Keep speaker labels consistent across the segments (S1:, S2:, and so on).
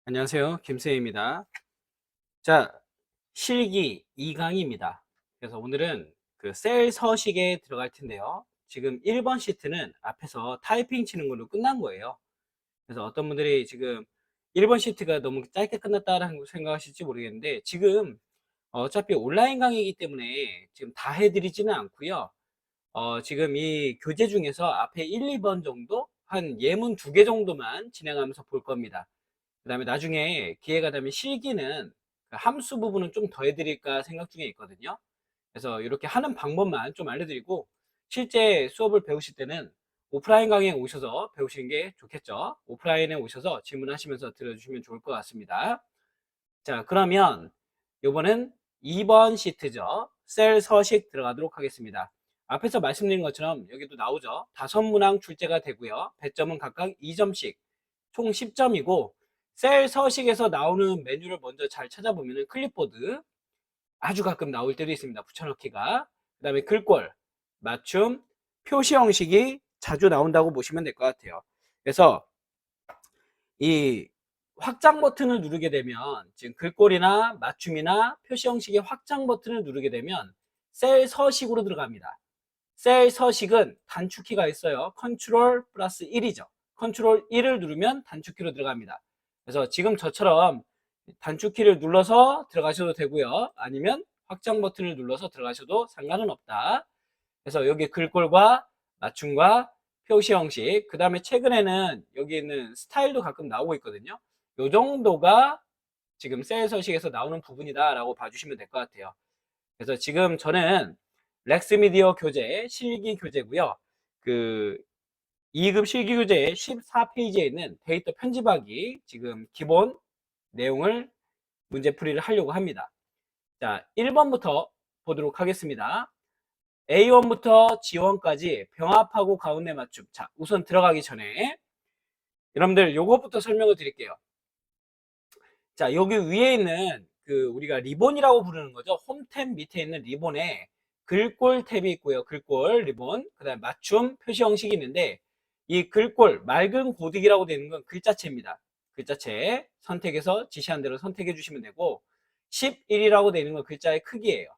S1: 안녕하세요. 김세희입니다. 자, 실기 2강입니다. 그래서 오늘은 그 셀 서식에 들어갈 텐데요. 지금 1번 시트는 앞에서 타이핑 치는 걸로 끝난 거예요. 그래서 어떤 분들이 지금 1번 시트가 너무 짧게 끝났다라는 걸 생각하실지 모르겠는데, 지금 어차피 온라인 강의이기 때문에 지금 다 해드리지는 않고요. 지금 이 교재 중에서 앞에 1, 2번 정도, 한 예문 2개 정도만 진행하면서 볼 겁니다. 그 다음에 나중에 기회가 되면 실기는 그 함수 부분은 좀 더 해드릴까 생각 중에 있거든요. 그래서 이렇게 하는 방법만 좀 알려드리고, 실제 수업을 배우실 때는 오프라인 강의에 오셔서 배우시는 게 좋겠죠. 오프라인에 오셔서 질문하시면서 들어주시면 좋을 것 같습니다. 자, 그러면 요번은 2번 시트죠. 셀 서식 들어가도록 하겠습니다. 앞에서 말씀드린 것처럼 여기도 나오죠. 5문항 출제가 되고요. 배점은 각각 2점씩, 총 10점이고, 셀 서식에서 나오는 메뉴를 먼저 잘 찾아보면 클립보드, 아주 가끔 나올 때도 있습니다. 붙여넣기가. 그 다음에 글꼴, 맞춤, 표시 형식이 자주 나온다고 보시면 될 것 같아요. 그래서 이 확장 버튼을 누르게 되면, 지금 글꼴이나 맞춤이나 표시 형식의 확장 버튼을 누르게 되면 셀 서식으로 들어갑니다. 셀 서식은 단축키가 있어요. 컨트롤 플러스 1이죠. 컨트롤 1을 누르면 단축키로 들어갑니다. 그래서 지금 저처럼 단축키를 눌러서 들어가셔도 되고요. 아니면 확장 버튼을 눌러서 들어가셔도 상관은 없다. 그래서 여기 글꼴과 맞춤과 표시 형식, 그 다음에 최근에는 여기 있는 스타일도 가끔 나오고 있거든요. 요 정도가 지금 셀 서식에서 나오는 부분이다 라고 봐주시면 될 것 같아요. 그래서 지금 저는 렉스미디어 교재 실기 교재고요. 그 2급 실기 교재 14페이지에 있는 데이터 편집하기 지금 기본 내용을 문제풀이를 하려고 합니다. 자, 1번부터 보도록 하겠습니다. A1부터 G1까지 병합하고 가운데 맞춤. 자, 우선 들어가기 전에 여러분들 요것부터 설명을 드릴게요. 자, 여기 위에 있는 그 우리가 리본이라고 부르는 거죠. 홈 탭 밑에 있는 리본에 글꼴 탭이 있고요. 글꼴, 리본, 그 다음에 맞춤, 표시 형식이 있는데, 이 글꼴, 맑은 고딕이라고 되는 건 글자체입니다. 글자체 선택해서 지시한 대로 선택해 주시면 되고, 11이라고 되는 건 글자의 크기예요.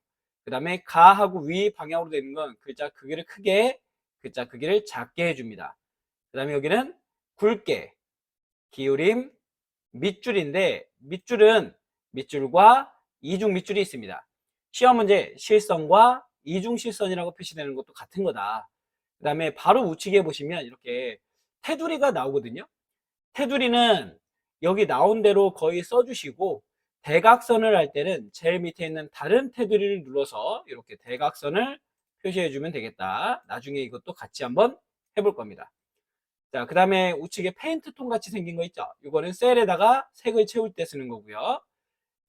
S1: 그 다음에 가하고 위 방향으로 되는 건 글자 크기를 크게, 글자 크기를 작게 해줍니다. 그 다음에 여기는 굵게, 기울임, 밑줄인데, 밑줄은 밑줄과 이중 밑줄이 있습니다. 시험 문제 실선과 이중 실선이라고 표시되는 것도 같은 거다. 그 다음에 바로 우측에 보시면 이렇게 테두리가 나오거든요. 테두리는 여기 나온 대로 거의 써주시고, 대각선을 할 때는 제일 밑에 있는 다른 테두리를 눌러서 이렇게 대각선을 표시해 주면 되겠다. 나중에 이것도 같이 한번 해볼 겁니다. 자, 그 다음에 우측에 페인트 통 같이 생긴 거 있죠. 이거는 셀에다가 색을 채울 때 쓰는 거고요.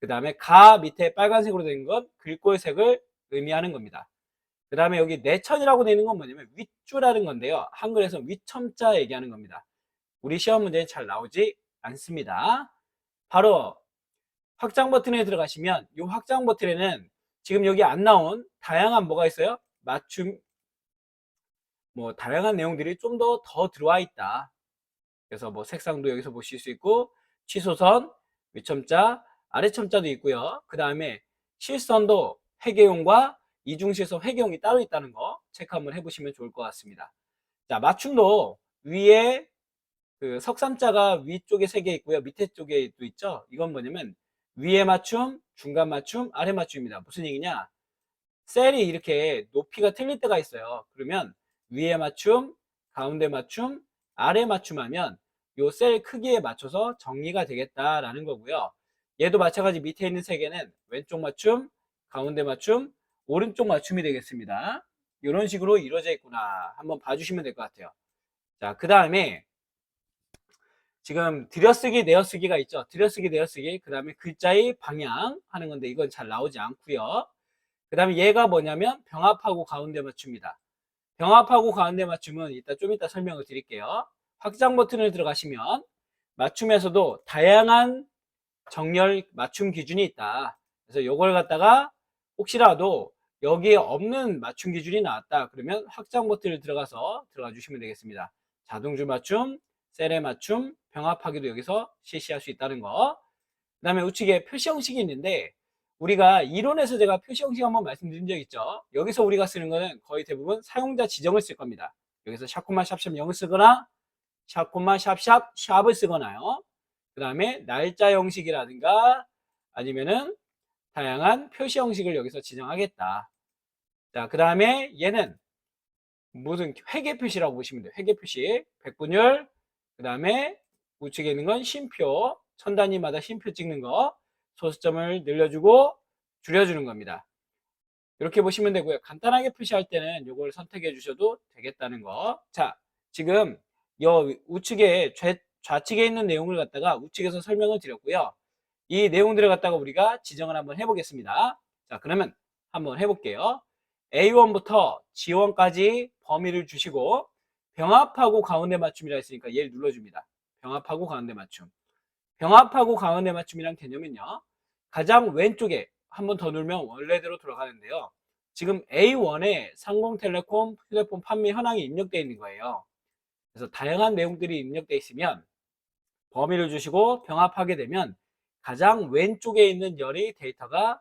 S1: 그 다음에 가 밑에 빨간색으로 된 건 글꼴색을 의미하는 겁니다. 그 다음에 여기 내천이라고 되는 건 뭐냐면 윗줄하는 건데요. 한글에서 윗첨자 얘기하는 겁니다. 우리 시험 문제에 잘 나오지 않습니다. 바로 확장 버튼에 들어가시면 이 확장 버튼에는 지금 여기 안 나온 다양한 뭐가 있어요? 맞춤, 뭐 다양한 내용들이 좀 더 들어와 있다. 그래서 뭐 색상도 여기서 보실 수 있고, 취소선, 윗첨자, 아래첨자도 있고요. 그 다음에 실선도 회계용과 이중실선 회계용이 따로 있다는 거 체크 한번 해보시면 좋을 것 같습니다. 자, 맞춤도 위에 그 석삼자가 위쪽에 3개 있고요. 밑에 쪽에 또 있죠. 이건 뭐냐면 위에 맞춤, 중간 맞춤, 아래 맞춤입니다. 무슨 얘기냐? 셀이 이렇게 높이가 틀릴 때가 있어요. 그러면 위에 맞춤, 가운데 맞춤, 아래 맞춤하면 요 셀 크기에 맞춰서 정리가 되겠다라는 거고요. 얘도 마찬가지 밑에 있는 3개는 왼쪽 맞춤, 가운데 맞춤, 오른쪽 맞춤이 되겠습니다. 이런 식으로 이루어져 있구나. 한번 봐주시면 될 것 같아요. 자, 그 다음에 지금 들여쓰기, 내어쓰기가 있죠. 들여쓰기, 내어쓰기. 그 다음에 글자의 방향 하는 건데 이건 잘 나오지 않고요. 그 다음에 얘가 뭐냐면 병합하고 가운데 맞춤이다. 병합하고 가운데 맞춤은 좀 이따 설명을 드릴게요. 확장 버튼을 들어가시면 맞춤에서도 다양한 정렬 맞춤 기준이 있다. 그래서 이걸 갖다가 혹시라도 여기에 없는 맞춤 기준이 나왔다. 그러면 확장 버튼을 들어가 주시면 되겠습니다. 자동줄 맞춤, 셀의 맞춤, 병합하기도 여기서 실시할 수 있다는 거. 그 다음에 우측에 표시 형식이 있는데 우리가 이론에서 제가 표시 형식 한번 말씀드린 적 있죠. 여기서 우리가 쓰는 거는 거의 대부분 사용자 지정을 쓸 겁니다. 여기서 샵콤마 샵샵 0을 쓰거나 샵콤마 샵샵 샵을 쓰거나요. 그 다음에 날짜 형식이라든가 아니면은 다양한 표시 형식을 여기서 지정하겠다. 자, 그 다음에 얘는 무슨 회계 표시라고 보시면 돼요. 회계 표시, 백분율, 그 다음에 우측에 있는 건 쉼표, 천 단위마다 쉼표 찍는 거, 소수점을 늘려주고 줄여주는 겁니다. 이렇게 보시면 되고요. 간단하게 표시할 때는 이걸 선택해 주셔도 되겠다는 거. 자, 지금 요 우측에 좌측에 있는 내용을 갖다가 우측에서 설명을 드렸고요. 이 내용들을 갖다가 우리가 지정을 한번 해보겠습니다. 자, 그러면 한번 해볼게요. A1부터 G1까지 범위를 주시고 병합하고 가운데 맞춤이라 했으니까 얘를 눌러줍니다. 병합하고 가운데 맞춤. 병합하고 가운데 맞춤이란 개념은요. 가장 왼쪽에 한번 더 누르면 원래대로 돌아가는데요. 지금 A1에 상공텔레콤 휴대폰 판매 현황이 입력되어 있는 거예요. 그래서 다양한 내용들이 입력되어 있으면 범위를 주시고 병합하게 되면 가장 왼쪽에 있는 열이 데이터가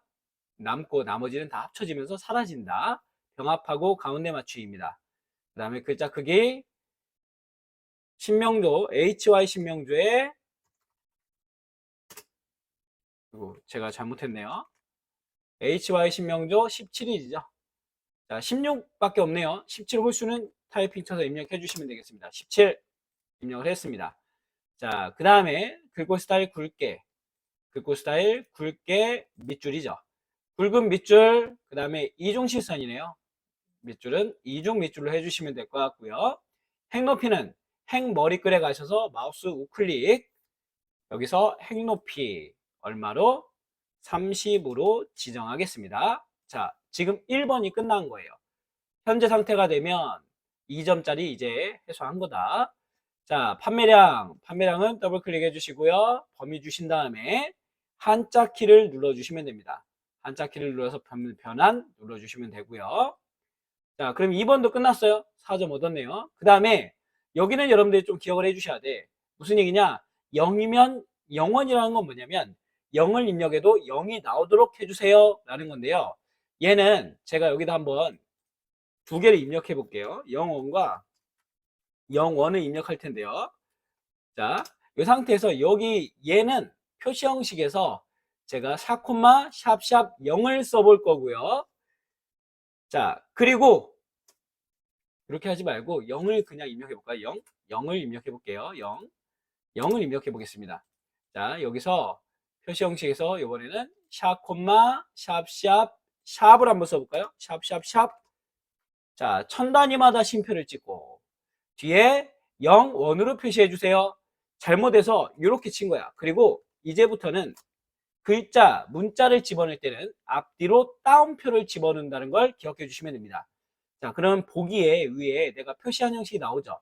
S1: 남고 나머지는 다 합쳐지면서 사라진다. 병합하고 가운데 맞춤입니다. 그 다음에 글자 크기 신명조 HY 신명조에 제가 잘못했네요. HY 신명조 17인치죠. 자, 16밖에 없네요. 17 홀수는 타이핑 쳐서 입력해 주시면 되겠습니다. 17 입력을 했습니다. 자, 그 다음에 글꼴 스타일 굵게, 글꼴 스타일 굵게 밑줄이죠. 굵은 밑줄, 그 다음에 이중 실선이네요. 밑줄은 이중 밑줄로 해주시면 될 것 같고요. 행 높이는 행 머리글에 가셔서 마우스 우클릭, 여기서 행 높이 얼마로? 30으로 지정하겠습니다. 자, 지금 1번이 끝난 거예요. 현재 상태가 되면 2점짜리 이제 해소한 거다. 자, 판매량은 더블 클릭해 주시고요. 범위 주신 다음에 한자 키를 눌러 주시면 됩니다. 한자 키를 눌러서 변환 눌러 주시면 되고요. 자, 그럼 2번도 끝났어요. 4점 얻었네요. 그 다음에 여기는 여러분들이 좀 기억을 해 주셔야 돼. 무슨 얘기냐? 0이면 0원이라는 건 뭐냐면 0을 입력해도 0이 나오도록 해주세요 라는 건데요. 얘는 제가 여기다 한번 두 개를 입력해 볼게요. 0원과 0원을 입력할 텐데요. 자, 이 상태에서 여기 얘는 표시 형식에서 제가 4, 샵샵 0을 써볼 거고요. 자, 그리고 이렇게 하지 말고 0을 그냥 입력해 볼까요? 0을 입력해 볼게요. 0을 입력해 보겠습니다. 자, 여기서 표시 형식에서 이번에는 샵, 샵샵, 샵을 한번 써볼까요? 샵샵샵. 자, 천 단위마다 쉼표를 찍고 뒤에 0, 원으로 표시해 주세요. 잘못해서 이렇게 친 거야. 그리고 이제부터는 글자, 문자를 집어넣을 때는 앞뒤로 따옴표를 집어넣는다는 걸 기억해 주시면 됩니다. 자, 그럼 보기에 위에 내가 표시한 형식이 나오죠.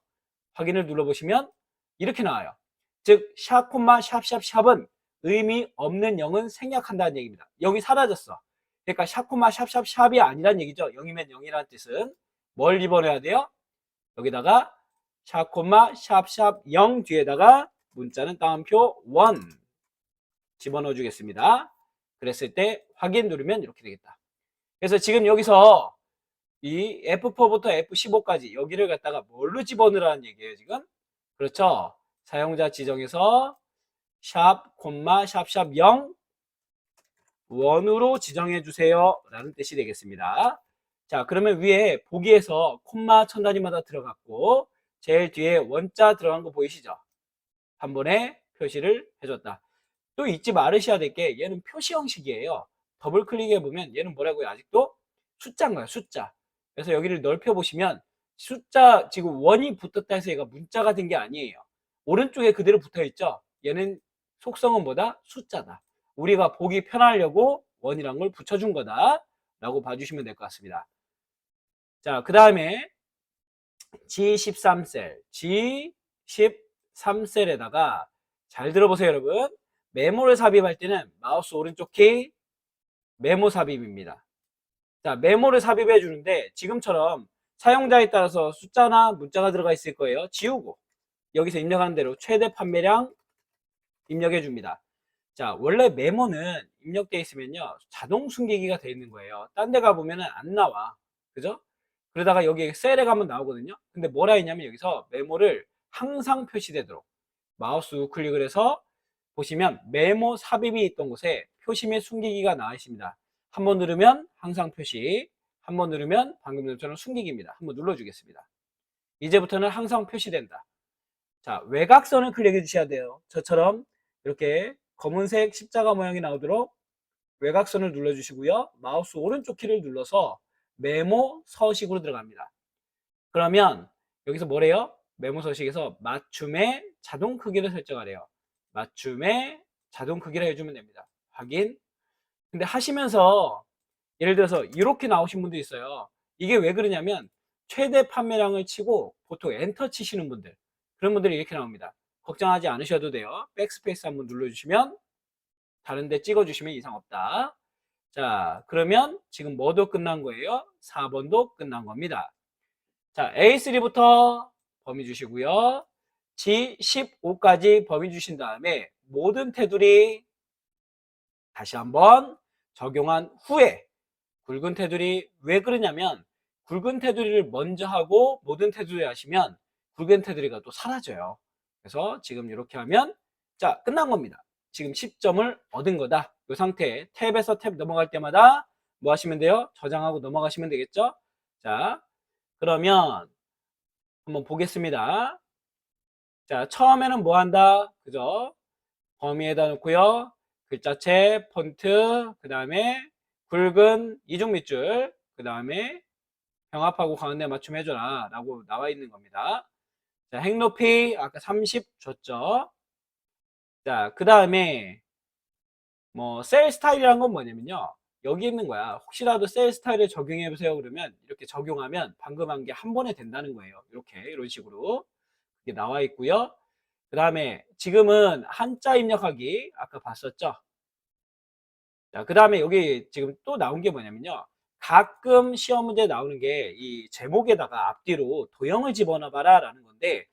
S1: 확인을 눌러보시면 이렇게 나와요. 즉, 샵, 샵샵샵은 의미 없는 0은 생략한다는 얘기입니다. 0이 사라졌어. 그러니까 샵, 샵샵샵이 아니란 얘기죠. 0이면 0이라는 뜻은 뭘 집어넣어야 돼요? 여기다가 샵, 샵샵 0 뒤에다가 문자는 따옴표 1 집어넣어 주겠습니다. 그랬을 때 확인 누르면 이렇게 되겠다. 그래서 지금 여기서 이 F4부터 F15까지 여기를 갖다가 뭘로 집어넣으라는 얘기예요, 지금? 그렇죠. 사용자 지정에서 샵, 샵샵 0 원으로 지정해 주세요 라는 뜻이 되겠습니다. 자, 그러면 위에 보기에서 콤마 천 단위마다 들어갔고 제일 뒤에 원자 들어간 거 보이시죠? 한 번에 표시를 해줬다. 또 잊지 말으셔야 될 게 얘는 표시 형식이에요. 더블 클릭해 보면 얘는 뭐라고요? 아직도 숫자인 거예요. 숫자. 그래서 여기를 넓혀 보시면 숫자 지금 원이 붙었다 해서 얘가 문자가 된 게 아니에요. 오른쪽에 그대로 붙어 있죠. 얘는 속성은 뭐다? 숫자다. 우리가 보기 편하려고 원이란 걸 붙여준 거다 라고 봐주시면 될 것 같습니다. 자, 그 다음에 G13셀 G13셀에다가 잘 들어보세요 여러분. 메모를 삽입할 때는 마우스 오른쪽 키 메모 삽입입니다. 자, 메모를 삽입해 주는데 지금처럼 사용자에 따라서 숫자나 문자가 들어가 있을 거예요. 지우고 여기서 입력하는 대로 최대 판매량 입력해 줍니다. 자, 원래 메모는 입력되어 있으면요, 자동 숨기기가 되어 있는 거예요. 딴 데 가보면은 안 나와. 그죠? 그러다가 여기 셀에 가면 나오거든요. 근데 뭐라 했냐면 여기서 메모를 항상 표시되도록 마우스 우클릭을 해서 보시면 메모 삽입이 있던 곳에 표시 및 숨기기가 나와 있습니다. 한번 누르면 항상 표시, 한번 누르면 방금 전처럼 숨기기입니다. 한번 눌러주겠습니다. 이제부터는 항상 표시된다. 자, 외곽선을 클릭해 주셔야 돼요. 저처럼 이렇게 검은색 십자가 모양이 나오도록 외곽선을 눌러주시고요. 마우스 오른쪽 키를 눌러서 메모 서식으로 들어갑니다. 그러면 여기서 뭐래요? 메모 서식에서 맞춤의 자동 크기를 설정하래요. 맞춤의 자동 크기를 해주면 됩니다. 확인. 근데 하시면서 예를 들어서 이렇게 나오신 분도 있어요. 이게 왜 그러냐면 최대 판매량을 치고 보통 엔터 치시는 분들, 그런 분들이 이렇게 나옵니다. 걱정하지 않으셔도 돼요. 백스페이스 한번 눌러주시면 다른 데 찍어주시면 이상 없다. 자, 그러면 지금 뭐도 끝난 거예요? 4번도 끝난 겁니다. 자, A3부터 범위 주시고요. G15까지 범위 주신 다음에 모든 테두리 다시 한번 적용한 후에 굵은 테두리 왜 그러냐면 굵은 테두리를 먼저 하고 모든 테두리 하시면 굵은 테두리가 또 사라져요. 그래서 지금 이렇게 하면 자, 끝난 겁니다. 지금 10점을 얻은 거다. 이 상태 탭에서 탭 넘어갈 때마다 뭐 하시면 돼요? 저장하고 넘어가시면 되겠죠? 자, 그러면 한번 보겠습니다. 자, 처음에는 뭐 한다? 그죠? 범위에다 놓고요. 글자체, 폰트, 그 다음에 굵은 이중 밑줄, 그 다음에 병합하고 가운데 맞춤 해줘라 라고 나와 있는 겁니다. 자, 행 높이 아까 30 줬죠. 자, 그 다음에 뭐 셀 스타일이란 건 뭐냐면요, 여기 있는 거야. 혹시라도 셀 스타일을 적용해 보세요 그러면 이렇게 적용하면 방금 한 게 한 번에 된다는 거예요. 이렇게 이런 식으로 이게 나와 있고요. 그 다음에 지금은 한자 입력하기 아까 봤었죠. 자, 그 다음에 여기 지금 또 나온 게 뭐냐면요, 가끔 시험 문제 나오는 게 이 제목에다가 앞뒤로 도형을 집어넣어 봐라 라는 건데,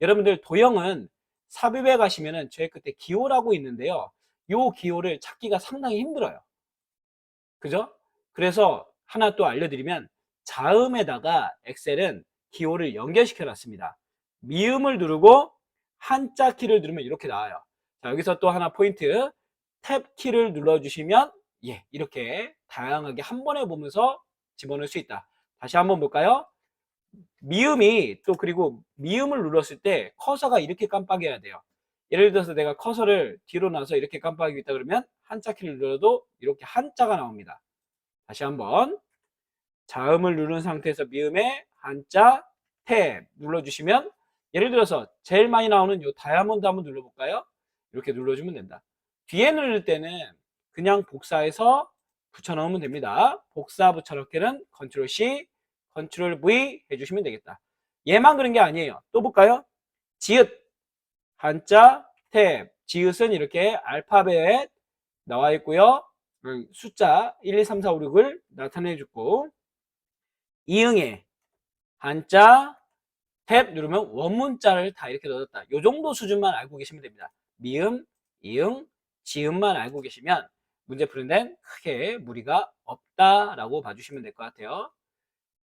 S1: 여러분들 도형은 삽입에 가시면은 제일 끝에 기호라고 있는데요, 요 기호를 찾기가 상당히 힘들어요. 그죠? 그래서 하나 또 알려드리면 자음에다가 엑셀은 기호를 연결시켜 놨습니다. 미음을 누르고 한자 키를 누르면 이렇게 나와요. 자, 여기서 또 하나 포인트, 탭 키를 눌러주시면 예, 이렇게 다양하게 한 번에 보면서 집어넣을 수 있다. 다시 한번 볼까요? 미음이 또 그리고 미음을 눌렀을 때 커서가 이렇게 깜빡여야 돼요. 예를 들어서 내가 커서를 뒤로 놔서 이렇게 깜빡이고 있다 그러면 한자 키를 눌러도 이렇게 한자가 나옵니다. 다시 한번 자음을 누른 상태에서 미음에 한자 탭 눌러주시면, 예를 들어서 제일 많이 나오는 요 다이아몬드 한번 눌러볼까요? 이렇게 눌러주면 된다. 뒤에 누를 때는 그냥 복사해서 붙여넣으면 됩니다. 복사 붙여넣기는 컨트롤 C, 컨트롤 V 해주시면 되겠다. 얘만 그런 게 아니에요. 또 볼까요? 지읒, 한자, 탭. 지읒은 이렇게 알파벳 나와 있고요. 숫자 1, 2, 3, 4, 5, 6을 나타내 주고, 이응에 한자, 탭 누르면 원문자를 다 이렇게 넣었다. 요 정도 수준만 알고 계시면 됩니다. 미음, 이응, 지음만 알고 계시면 문제 푸는 데는 크게 무리가 없다라고 봐주시면 될 것 같아요.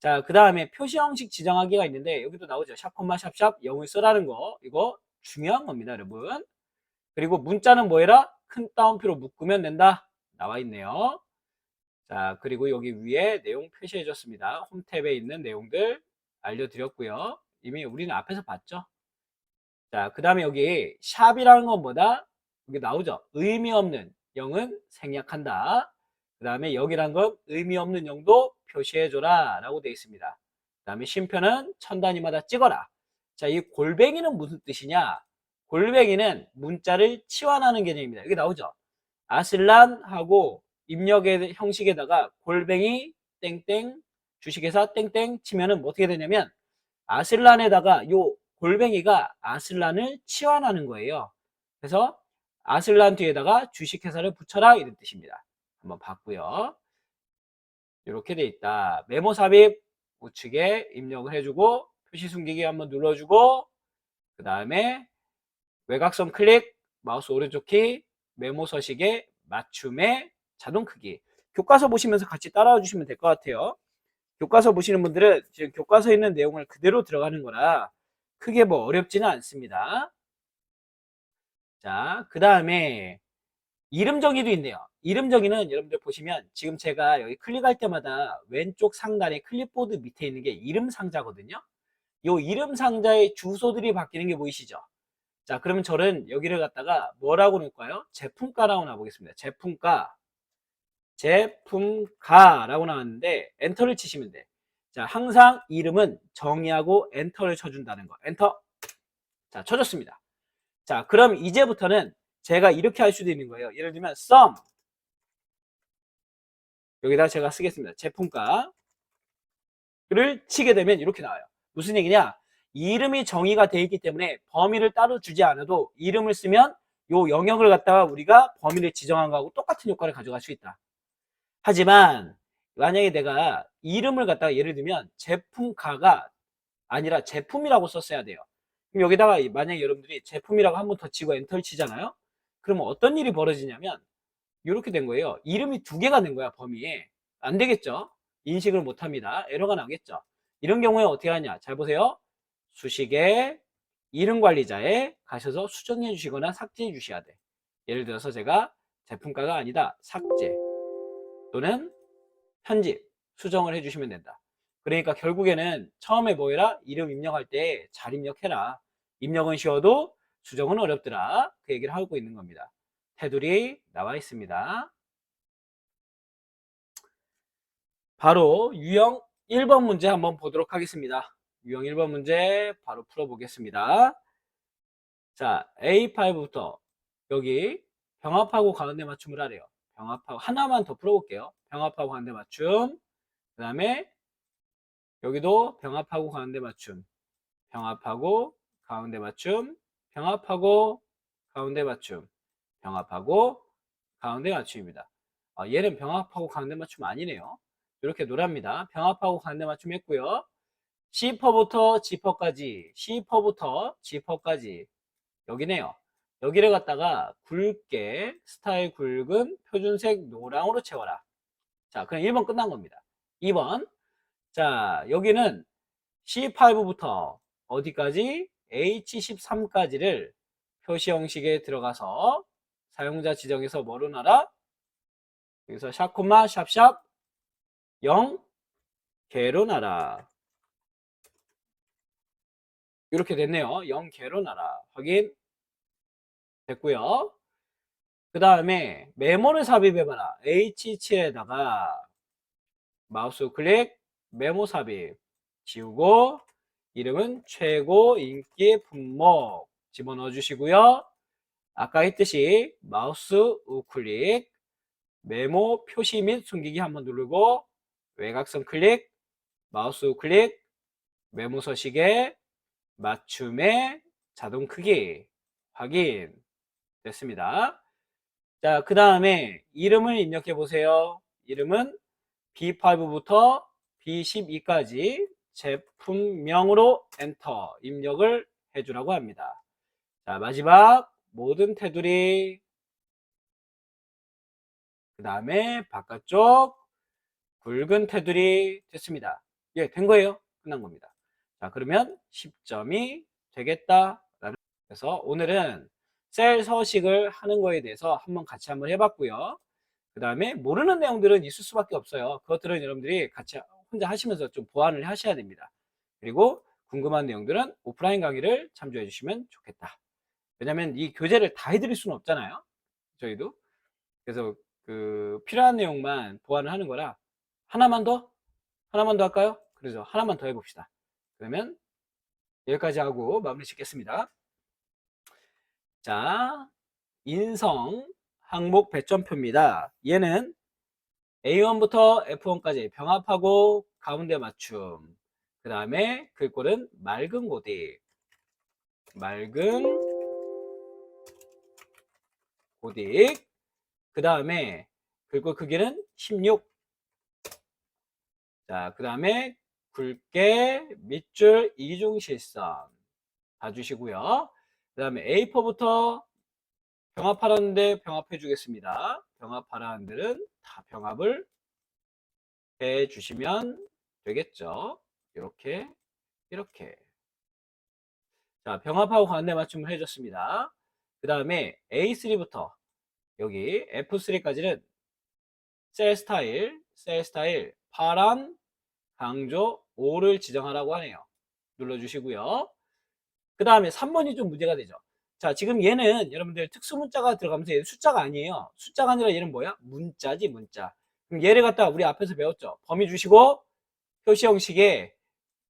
S1: 자, 그 다음에 표시 형식 지정하기가 있는데 여기도 나오죠. 샵, 콤마, 샵샵 0을 써라는 거. 이거 중요한 겁니다, 여러분. 그리고 문자는 뭐해라? 큰 따옴표로 묶으면 된다. 나와 있네요. 자, 그리고 여기 위에 내용 표시해 줬습니다. 홈 탭에 있는 내용들 알려드렸고요. 이미 우리는 앞에서 봤죠. 자, 그 다음에 여기 샵이라는 건 뭐다? 여기 나오죠. 의미 없는 0은 생략한다. 그 다음에 여기란 건 의미 없는 0도 표시해줘라 라고 되어 있습니다. 그 다음에 쉼표는 천 단위마다 찍어라. 자, 이 골뱅이는 무슨 뜻이냐? 골뱅이는 문자를 치환하는 개념입니다. 여기 나오죠. 아슬란하고 입력의 형식에다가 골뱅이 땡땡 주식회사 땡땡 치면은 뭐 어떻게 되냐면 아슬란에다가 요 골뱅이가 아슬란을 치환하는 거예요. 그래서 아슬란 뒤에다가 주식회사를 붙여라 이런 뜻입니다. 한번 봤고요. 이렇게 돼 있다. 메모 삽입 우측에 입력을 해주고 표시 숨기기 한번 눌러주고 그 다음에 외곽선 클릭, 마우스 오른쪽 키, 메모 서식에 맞춤의 자동 크기. 교과서 보시면서 같이 따라와 주시면 될 것 같아요. 교과서 보시는 분들은 지금 교과서에 있는 내용을 그대로 들어가는 거라 크게 뭐 어렵지는 않습니다. 자, 그 다음에 이름 정의도 있네요. 이름 정의는 여러분들 보시면 지금 제가 여기 클릭할 때마다 왼쪽 상단에 클립보드 밑에 있는 게 이름 상자거든요. 이 이름 상자의 주소들이 바뀌는 게 보이시죠? 자, 그러면 저는 여기를 갖다가 뭐라고 넣을까요? 제품가라고 나와보겠습니다. 제품가라고 나왔는데 엔터를 치시면 돼. 자, 항상 이름은 정의하고 엔터를 쳐준다는 거. 엔터. 자, 쳐줬습니다. 자, 그럼 이제부터는 제가 이렇게 할 수도 있는 거예요. 예를 들면 sum 여기다 제가 쓰겠습니다. 제품가를 치게 되면 이렇게 나와요. 무슨 얘기냐? 이름이 정의가 되어 있기 때문에 범위를 따로 주지 않아도 이름을 쓰면 요 영역을 갖다가 우리가 범위를 지정한 거하고 똑같은 효과를 가져갈 수 있다. 하지만 만약에 내가 이름을 갖다가 예를 들면 제품가가 아니라 제품이라고 썼어야 돼요. 그럼 여기다가 만약에 여러분들이 제품이라고 한 번 더 치고 엔터를 치잖아요. 그러면 어떤 일이 벌어지냐면 이렇게 된 거예요. 이름이 두 개가 된 거야, 범위에. 안 되겠죠? 인식을 못 합니다. 에러가 나겠죠? 이런 경우에 어떻게 하냐? 잘 보세요. 수식에 이름 관리자에 가셔서 수정해 주시거나 삭제해 주셔야 돼. 예를 들어서 제가 제품가가 아니다. 삭제 또는 편집, 수정을 해 주시면 된다. 그러니까 결국에는 처음에 뭐 해라? 이름 입력할 때 잘 입력해라. 입력은 쉬워도 수정은 어렵더라. 그 얘기를 하고 있는 겁니다. 테두리 나와 있습니다. 바로 유형 1번 문제 한번 보도록 하겠습니다. 유형 1번 문제 바로 풀어보겠습니다. 자, A5부터 여기 병합하고 가운데 맞춤을 하래요. 병합하고 하나만 더 풀어볼게요. 병합하고 가운데 맞춤. 그 다음에 여기도 병합하고 가운데 맞춤. 병합하고 가운데 맞춤. 병합하고 가운데 맞춤. 병합하고 가운데 맞춤입니다. 얘는 병합하고 가운데 맞춤 아니네요. 이렇게 노랍니다. 병합하고 가운데 맞춤 했고요. C퍼부터 G퍼까지, C퍼부터 G퍼까지 여기네요. 여기를 갖다가 굵게 스타일 굵은 표준색 노랑으로 채워라. 자, 그럼 1번 끝난 겁니다. 2번. 자, 여기는 C5부터 어디까지? H13까지를 표시 형식에 들어가서 사용자 지정에서 뭐로 놔라? 여기서 샵, 샵샵 0 개로 놔라. 이렇게 됐네요. 0 개로 놔라. 확인 됐고요. 그 다음에 메모를 삽입해봐라. H7에다가 마우스 클릭 메모 삽입 지우고 이름은 최고 인기 품목 집어넣어 주시고요. 아까 했듯이 마우스 우클릭 메모 표시 및 숨기기 한번 누르고 외곽선 클릭 마우스 우클릭 메모 서식에 맞춤의 자동 크기 확인 됐습니다. 자, 그 다음에 이름을 입력해 보세요. 이름은 B5부터 B12까지 제품명으로 엔터 입력을 해주라고 합니다. 자, 마지막 모든 테두리 그 다음에 바깥쪽 굵은 테두리 됐습니다. 예, 된 거예요. 끝난 겁니다. 자, 그러면 10점이 되겠다. 그래서 오늘은 셀 서식을 하는 거에 대해서 같이 한번 해봤고요. 그 다음에 모르는 내용들은 있을 수밖에 없어요. 그것들은 여러분들이 같이 혼자 하시면서 좀 보완을 하셔야 됩니다. 그리고 궁금한 내용들은 오프라인 강의를 참조해 주시면 좋겠다. 왜냐면 이 교재를 다 해드릴 수는 없잖아요. 저희도. 그래서 그 필요한 내용만 보완을 하는 거라 하나만 더 할까요? 그래서 하나만 더 해봅시다. 그러면 여기까지 하고 마무리 짓겠습니다. 자, 인성 항목 배점표입니다. 얘는 A1부터 F1까지 병합하고 가운데 맞춤. 그 다음에 글꼴은 맑은 고딕. 맑은 고딕. 그 다음에 글꼴 크기는 16. 자, 그 다음에 굵게 밑줄 이중실선. 다 주시고요. 그 다음에 A4부터 병합하라는데 병합해 주겠습니다. 병합하라는 데는 다 병합을 해 주시면 되겠죠. 이렇게, 이렇게. 자, 병합하고 관대 맞춤을 해줬습니다. 그 다음에 A3부터 여기 F3까지는 셀 스타일, 파란, 강조, 5를 지정하라고 하네요. 눌러주시고요. 그 다음에 3번이 좀 문제가 되죠. 자, 지금 얘는 여러분들 특수 문자가 들어가면서 얘는 숫자가 아니에요. 숫자가 아니라 얘는 뭐야? 문자지, 문자. 그럼 얘를 갖다가 우리 앞에서 배웠죠. 범위 주시고 표시 형식에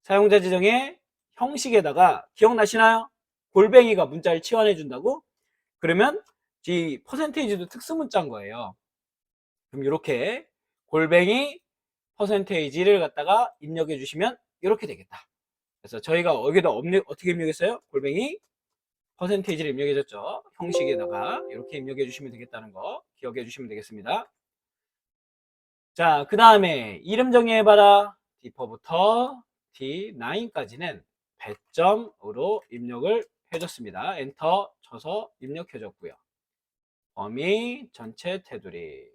S1: 사용자 지정의 형식에다가 기억나시나요? 골뱅이가 문자를 치환해 준다고? 그러면 이 퍼센테이지도 특수 문자인 거예요. 그럼 이렇게 골뱅이 퍼센테이지를 갖다가 입력해 주시면 이렇게 되겠다. 그래서 저희가 여기다 어떻게 입력했어요? 골뱅이 퍼센테이지를 입력해 줬죠. 형식에다가 이렇게 입력해 주시면 되겠다는 거 기억해 주시면 되겠습니다. 자, 그 다음에 이름 정의해봐라. D4부터 D9까지는 배점으로 입력을 해줬습니다. 엔터 쳐서 입력해줬고요. 범위 전체 테두리,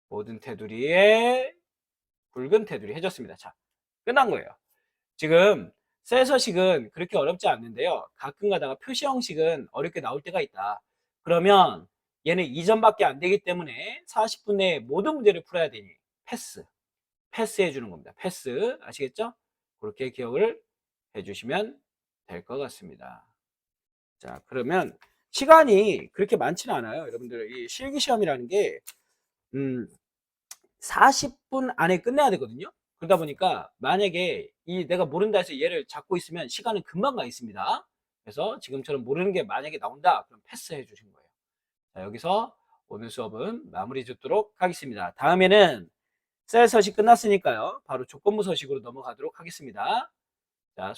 S1: 모든 테두리에 굵은 테두리 해줬습니다. 자, 끝난 거예요. 지금 셀 서식은 그렇게 어렵지 않는데요. 가끔 가다가 표시 형식은 어렵게 나올 때가 있다. 그러면 얘는 2점밖에 안 되기 때문에 40분 내에 모든 문제를 풀어야 되니 패스 해주는 겁니다. 패스 아시겠죠? 그렇게 기억을 해주시면 될 것 같습니다. 자, 그러면 시간이 그렇게 많지는 않아요. 여러분들 이 실기시험이라는 게 40분 안에 끝내야 되거든요. 그러다 보니까 만약에 이 내가 모른다 해서 얘를 잡고 있으면 시간은 금방 가 있습니다. 그래서 지금처럼 모르는 게 만약에 나온다 그럼 패스해 주신 거예요. 자, 여기서 오늘 수업은 마무리 짓도록 하겠습니다. 다음에는 셀 서식 끝났으니까요. 바로 조건부 서식으로 넘어가도록 하겠습니다. 자,